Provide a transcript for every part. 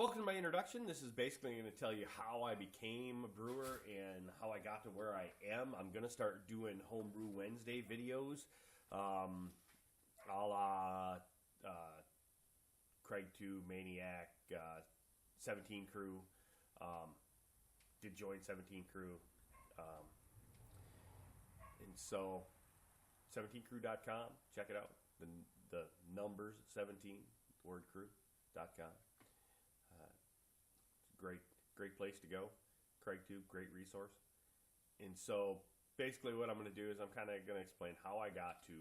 Welcome to my introduction. This is basically going to tell you how I became a brewer and how I got to where I am. I'm going to start doing Homebrew Wednesday videos, a la Craig 2, Maniac, 17 Crew. Did join 17 Crew. And so, 17crew.com, check it out. The numbers 17, word crew.com. Great place to go. CraigTube, great resource. And so basically what I'm going to do is I'm kind of going to explain how I got to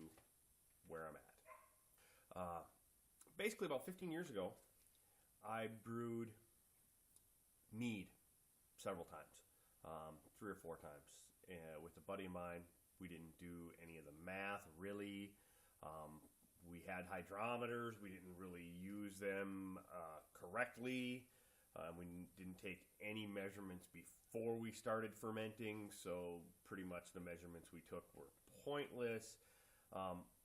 where I'm at. Basically about 15 years ago, I brewed mead several times, 3 or 4 times. With a buddy of mine, we didn't do any of the math really. We had hydrometers. We didn't really use them correctly. We didn't take any measurements before we started fermenting, so pretty much the measurements we took were pointless.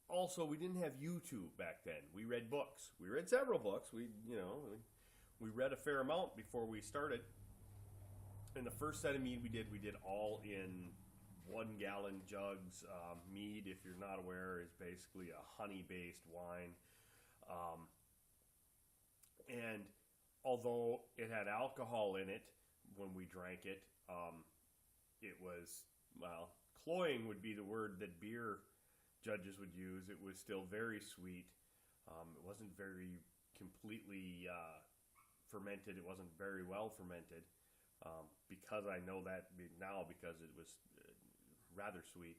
Also, we didn't have YouTube back then. We read books. We read several books. We read a fair amount before we started. And the first set of mead we did all in 1-gallon jugs. Mead, if you're not aware, is basically a honey-based wine. And although it had alcohol in it when we drank it, it was, well, cloying would be the word that beer judges would use. It was still very sweet. It wasn't very completely fermented. It wasn't very well fermented. Because I know that now because it was rather sweet.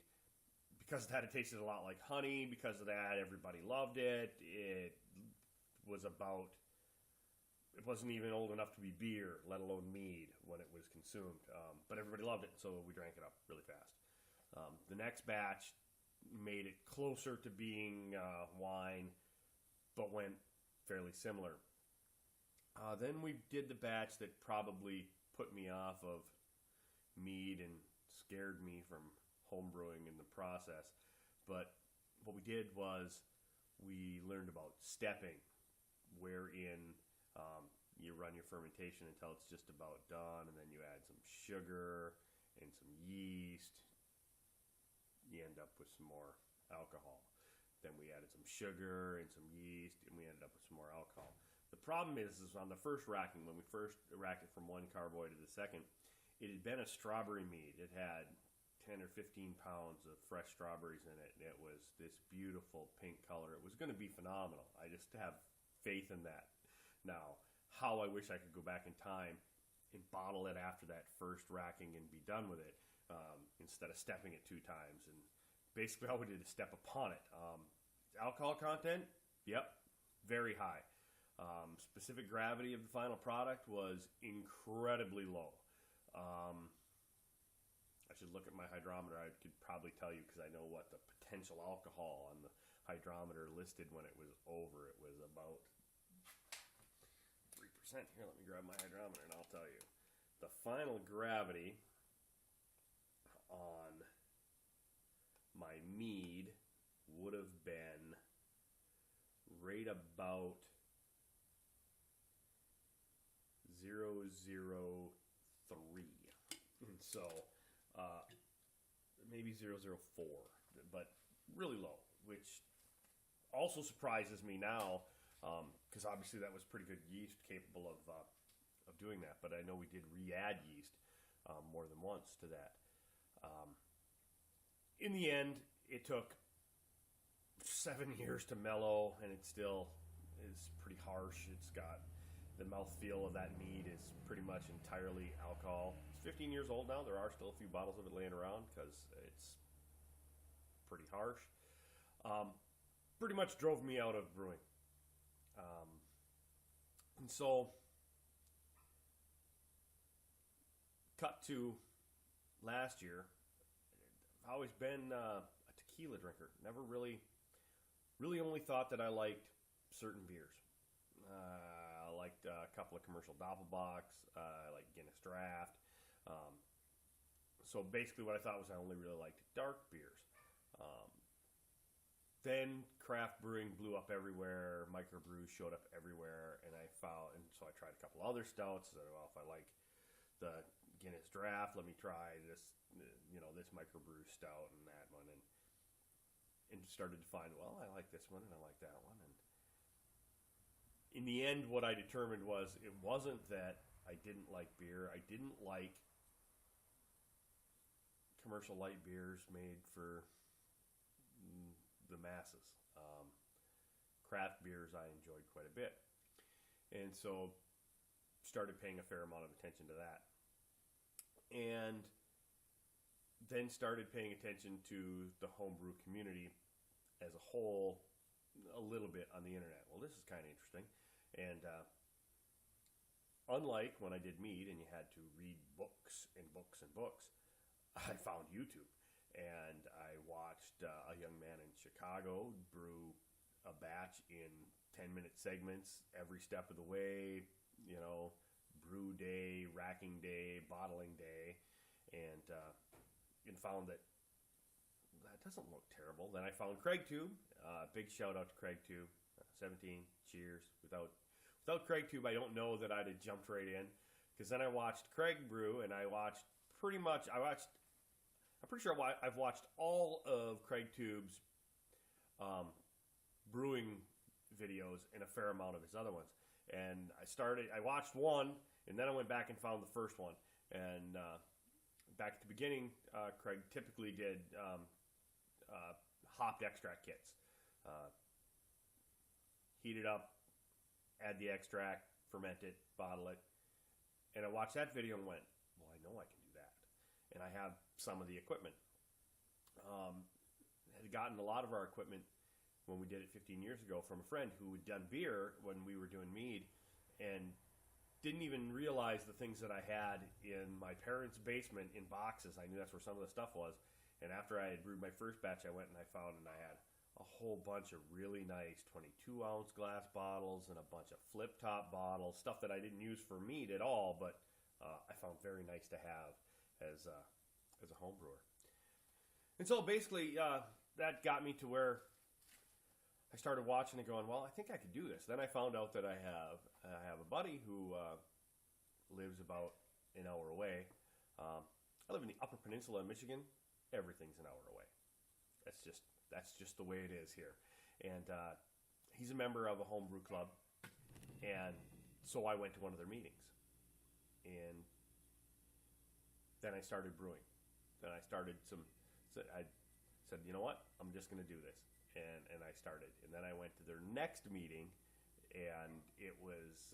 Because of that, it tasted a lot like honey. Because of that, everybody loved it. It wasn't even old enough to be beer, let alone mead, when it was consumed. But everybody loved it, so we drank it up really fast. The next batch made it closer to being wine, but went fairly similar. Then we did the batch that probably put me off of mead and scared me from homebrewing in the process. But what we did was we learned about stepping, wherein you run your fermentation until it's just about done, and then you add some sugar and some yeast. You end up with some more alcohol. Then we added some sugar and some yeast, and we ended up with some more alcohol. The problem is on the first racking, when we first racked it from one carboy to the second, it had been a strawberry mead. It had 10 or 15 pounds of fresh strawberries in it, and it was this beautiful pink color. It was going to be phenomenal. I just have faith in that. Now, how I wish I could go back in time and bottle it after that first racking and be done with it, instead of stepping it 2 times. And basically all we did is step upon it. Alcohol content, yep, very high. Specific gravity of the final product was incredibly low. I should look at my hydrometer. I could probably tell you because I know what the potential alcohol on the hydrometer listed when it was over. It was about 3%. Here, let me grab my hydrometer and I'll tell you. The final gravity on my mead would have been right about 0.003. And so maybe 0.004, but really low, which also surprises me now. Because obviously that was pretty good yeast capable of doing that. But I know we did re-add yeast more than once to that. In the end, it took 7 years to mellow, and it still is pretty harsh. It's got the mouthfeel of that mead is pretty much entirely alcohol. It's 15 years old now. There are still a few bottles of it laying around because it's pretty harsh. Pretty much drove me out of brewing. And so, cut to last year, I've always been a tequila drinker. Never really only thought that I liked certain beers. I liked a couple of commercial Doppelbocks. I liked Guinness Draft. So basically what I thought was I only really liked dark beers. Then craft brewing blew up everywhere. Microbrews showed up everywhere, and I found, and so I tried a couple other stouts. Said, well, if I like the Guinness Draft, let me try this, this microbrew stout and that one, and started to find, well, I like this one and I like that one. And in the end, what I determined was it wasn't that I didn't like beer. I didn't like commercial light beers made for the masses. Craft beers I enjoyed quite a bit. And so started paying a fair amount of attention to that. And then started paying attention to the homebrew community as a whole a little bit on the internet. Well, this is kind of interesting. And unlike when I did mead and you had to read books and books and books, I found YouTube. And I watched a young man in Chicago brew a batch in 10-minute segments every step of the way, brew day, racking day, bottling day, and found that doesn't look terrible. Then I found CraigTube. Big shout out to CraigTube. 17, cheers. Without CraigTube, I don't know that I'd have jumped right in, because then I watched Craig brew, and I've watched all of CraigTube's brewing videos and a fair amount of his other ones. And I watched one, and then I went back and found the first one. And back at the beginning, Craig typically did hopped extract kits. Heat it up, add the extract, ferment it, bottle it. And I watched that video and went, well, I know I can do that. And I have some of the equipment. Had gotten a lot of our equipment when we did it 15 years ago from a friend who had done beer when we were doing mead, and didn't even realize the things that I had in my parents' basement in boxes. I knew that's where some of the stuff was. And after I had brewed my first batch, I went and I found, and I had a whole bunch of really nice 22-ounce glass bottles and a bunch of flip-top bottles, stuff that I didn't use for mead at all, but I found very nice to have as a home brewer. And so basically, that got me to where I started watching and going, well, I think I could do this. Then I found out that I have a buddy who lives about an hour away. I live in the Upper Peninsula of Michigan. Everything's an hour away. That's just the way it is here. And he's a member of a homebrew club, and so I went to one of their meetings. And then I started brewing. Then I started I said, you know what? I'm just going to do this. And I started. And then I went to their next meeting, and it was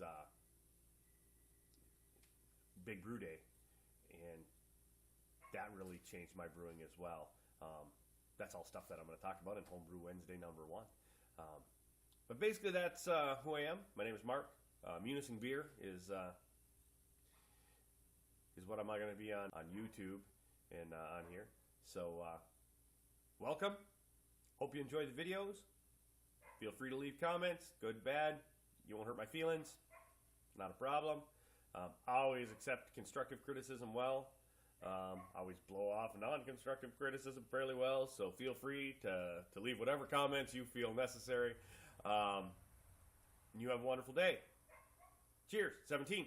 Big Brew Day. And that really changed my brewing as well. That's all stuff that I'm going to talk about in Homebrew Wednesday number 1. But basically, that's who I am. My name is Mark. MunisingBeer is what I'm going to be on YouTube and on here. So welcome. Hope you enjoy the videos. Feel free to leave comments, good, bad. You won't hurt my feelings. Not a problem. I always accept constructive criticism well. I always blow off non-constructive criticism fairly well, so feel free to leave whatever comments you feel necessary. You have a wonderful day. Cheers, 17.